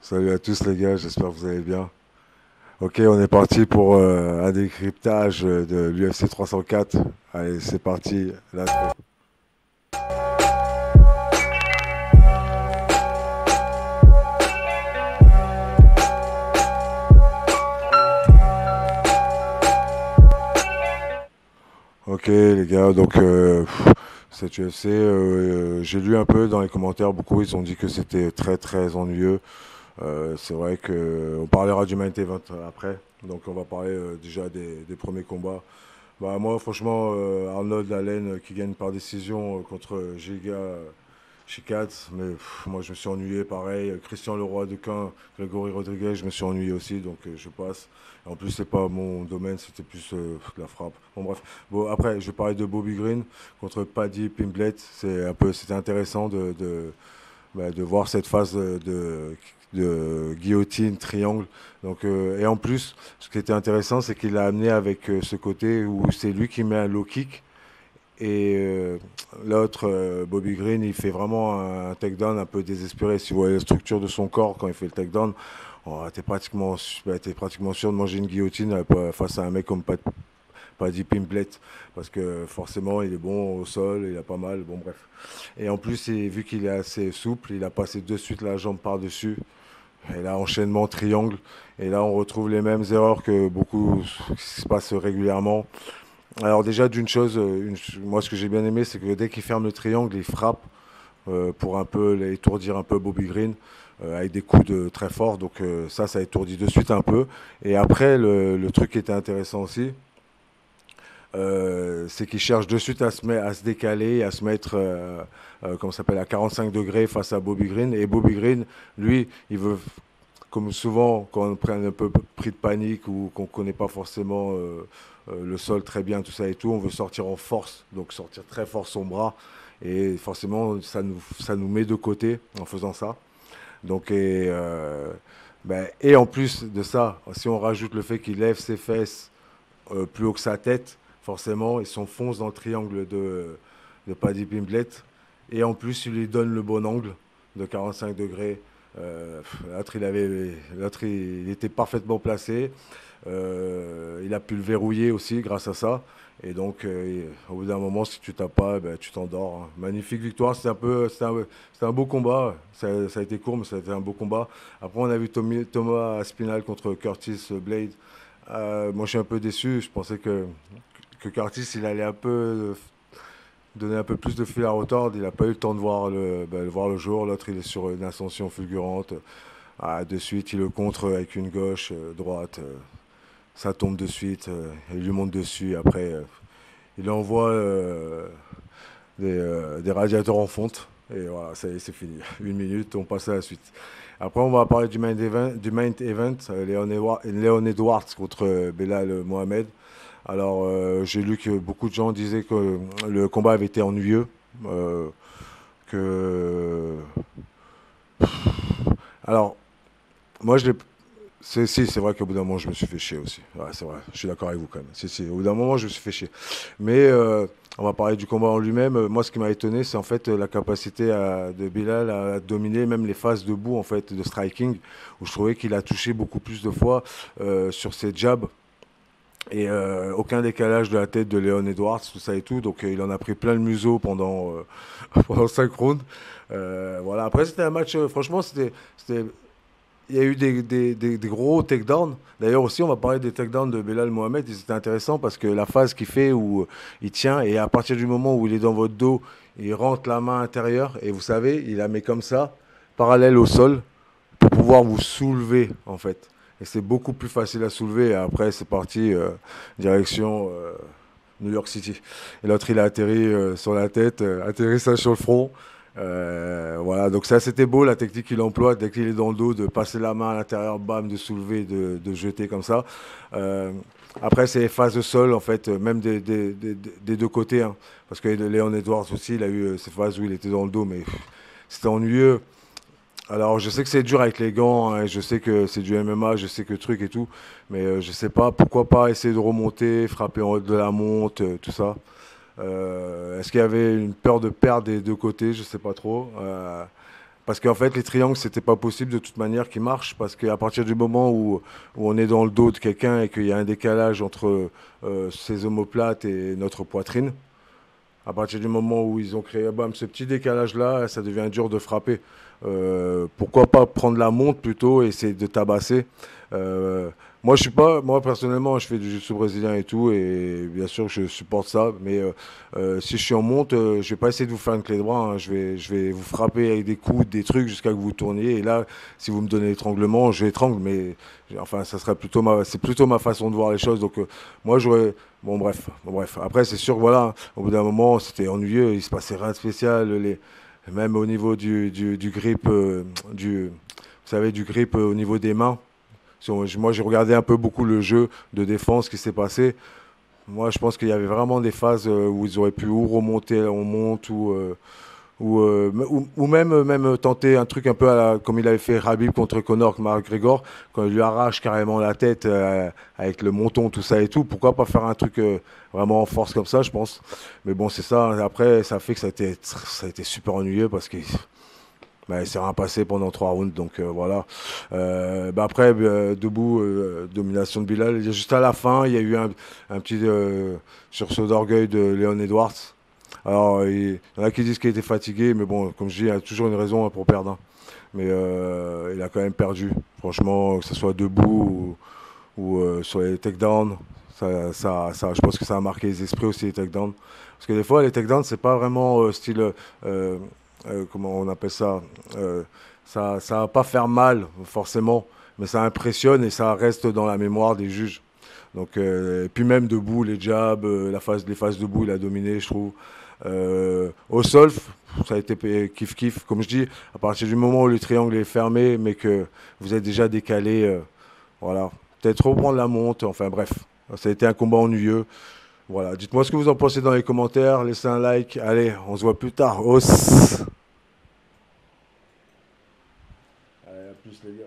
Salut à tous les gars, j'espère que vous allez bien. Ok, on est parti pour un décryptage de l'UFC 304. Allez, c'est parti. L'intro. Ok les gars, donc cette UFC, j'ai lu un peu dans les commentaires, beaucoup ils ont dit que c'était très très ennuyeux. C'est vrai que on parlera du main event après, donc on va parler déjà des premiers combats. Bah moi franchement Arnold Allen qui gagne par décision contre Giga Chikadze, mais moi je me suis ennuyé pareil. Christian Leroy de Caen, Grégory Rodriguez, je me suis ennuyé aussi, donc je passe. En plus c'est pas mon domaine, c'était plus de la frappe. Bon bref. Bon après je vais parler de Bobby Green contre Paddy Pimblett. C'était intéressant de voir cette phase de guillotine, triangle. Donc, et en plus, ce qui était intéressant, c'est qu'il a amené avec ce côté où c'est lui qui met un low kick et l'autre, Bobby Green, il fait vraiment un takedown un peu désespéré. Si vous voyez la structure de son corps quand il fait le takedown, oh, t'es pratiquement sûr de manger une guillotine face à un mec comme Paddy Pimblett. Parce que forcément, il est bon au sol, il a pas mal. Bon, bref. Et en plus, vu qu'il est assez souple, il a passé de suite la jambe par-dessus. Et là, enchaînement triangle. Et là, on retrouve les mêmes erreurs que beaucoup qui se passent régulièrement. Alors déjà, d'une chose, moi ce que j'ai bien aimé, c'est que dès qu'il ferme le triangle, il frappe pour un peu étourdir un peu Bobby Green avec des coups très forts. Donc ça étourdit de suite un peu. Et après, le truc qui était intéressant aussi, c'est qu'il cherche de suite à se décaler, à se mettre, comment ça s'appelle, à 45 degrés face à Bobby Green. Et Bobby Green, lui, il veut, comme souvent, quand on prend un peu pris de panique ou qu'on ne connaît pas forcément le sol très bien, tout ça et tout, on veut sortir en force, donc sortir très fort son bras. Et forcément, ça nous met de côté en faisant ça. Donc, et en plus de ça, si on rajoute le fait qu'il lève ses fesses plus haut que sa tête, forcément, il s'enfonce dans le triangle de Paddy Pimblett. Et en plus, il lui donne le bon angle de 45 degrés. L'autre, il était parfaitement placé. Il a pu le verrouiller aussi grâce à ça. Et donc, au bout d'un moment, si tu tapes pas, ben, tu t'endors. Hein. Magnifique victoire. C'était un beau combat. Ça a été court, mais ça a été un beau combat. Après, on a vu Thomas Aspinall contre Curtis Blade. Moi, je suis un peu déçu. Je pensais que Curtis, il allait un peu donner un peu plus de fil à retordre. Il n'a pas eu le temps de voir le jour. L'autre, il est sur une ascension fulgurante. Ah, de suite, il le contre avec une gauche, droite. Ça tombe de suite. Il lui monte dessus. Après, il envoie des radiateurs en fonte. Et voilà, ça y est, c'est fini. Une minute, on passe à la suite. Après, on va parler du main event, Léon Edwards contre Belal Mohamed. Alors, j'ai lu que beaucoup de gens disaient que le combat avait été ennuyeux, euh, que... Alors, moi, c'est vrai qu'au bout d'un moment, je me suis fait chier aussi. Ouais, c'est vrai, je suis d'accord avec vous quand même. Si, au bout d'un moment, je me suis fait chier. Mais on va parler du combat en lui-même. Moi, ce qui m'a étonné, c'est en fait la capacité de Bilal à dominer même les phases debout en fait de striking, où je trouvais qu'il a touché beaucoup plus de fois sur ses jabs. Et aucun décalage de la tête de Léon Edwards, tout ça et tout. Donc il en a pris plein le museau pendant 5 rounds. Voilà. Après, c'était un match, franchement, il y a eu des gros takedowns. D'ailleurs aussi, on va parler des takedowns de Belal Mohamed. C'était intéressant parce que la phase qu'il fait où il tient et à partir du moment où il est dans votre dos, il rentre la main intérieure et vous savez, il la met comme ça, parallèle au sol, pour pouvoir vous soulever en fait. Et c'est beaucoup plus facile à soulever. Et après, c'est parti direction New York City. Et l'autre, il a atterri sur la tête, atterrissage sur le front. Voilà, donc ça c'était beau la technique qu'il emploie dès qu'il est dans le dos, de passer la main à l'intérieur, bam, de soulever, de jeter comme ça. Euh, Après, c'est les phases de sol en fait, même des deux côtés. Hein, parce que Léon Edwards aussi, il a eu ces phases où il était dans le dos, mais c'était ennuyeux. Alors, je sais que c'est dur avec les gants, hein, je sais que c'est du MMA, je sais que truc et tout, mais je sais pas, pourquoi pas essayer de remonter, frapper en haut de la monte, tout ça. Est-ce qu'il y avait une peur de perdre des deux côtés? Je sais pas trop. Parce qu'en fait, les triangles, c'était pas possible de toute manière qu'ils marchent. Parce qu'à partir du moment où on est dans le dos de quelqu'un et qu'il y a un décalage entre ses omoplates et notre poitrine, à partir du moment où ils ont créé bam, ce petit décalage-là, ça devient dur de frapper. Pourquoi pas prendre la montre plutôt et essayer de tabasser. Euh, Moi, je suis pas, moi personnellement, je fais du jiu-jitsu brésilien et tout, et bien sûr, je supporte ça. Mais si je suis en monte, je vais pas essayer de vous faire une clé de bras, hein. Je vais vous frapper avec des coups, des trucs jusqu'à que vous tourniez. Et là, si vous me donnez l'étranglement, je l'étrangle. Mais enfin, ça serait plutôt c'est plutôt ma façon de voir les choses. Donc, moi, j'aurais, bon bref. Après, c'est sûr, voilà, au bout d'un moment, c'était ennuyeux. Il se passait rien de spécial. Même au niveau du grip, vous savez, du grip au niveau des mains. Moi, j'ai regardé un peu beaucoup le jeu de défense qui s'est passé. Moi, je pense qu'il y avait vraiment des phases où ils auraient pu ou remonter, on monte, ou même, même tenter un truc un peu comme il avait fait Khabib contre Conor McGregor, quand il lui arrache carrément la tête avec le menton, tout ça et tout. Pourquoi pas faire un truc vraiment en force comme ça, je pense. Mais bon, c'est ça. Après, ça fait que ça a été super ennuyeux parce que bah, il s'est rien passé pendant 3 rounds, donc voilà. Après, debout, domination de Bilal. Et juste à la fin, il y a eu un petit sursaut d'orgueil de Léon Edwards. Alors, il y en a qui disent qu'il était fatigué, mais bon, comme je dis, il y a toujours une raison hein, pour perdre, hein. Mais il a quand même perdu. Franchement, que ce soit debout ou sur les takedowns, je pense que ça a marqué les esprits aussi, les takedowns. Parce que des fois, les takedowns, c'est pas vraiment style, comment on appelle ça, ça va pas faire mal, forcément, mais ça impressionne et ça reste dans la mémoire des juges. Donc, et puis même debout, les jabs, les phases debout, il a dominé, je trouve. Au sol, ça a été kiff-kiff. Comme je dis, à partir du moment où le triangle est fermé, mais que vous êtes déjà décalé, voilà. Peut-être reprendre la monte, enfin bref. Ça a été un combat ennuyeux. Voilà. Dites-moi ce que vous en pensez dans les commentaires. Laissez un like. Allez, on se voit plus tard. Os. Allez, à plus les gars.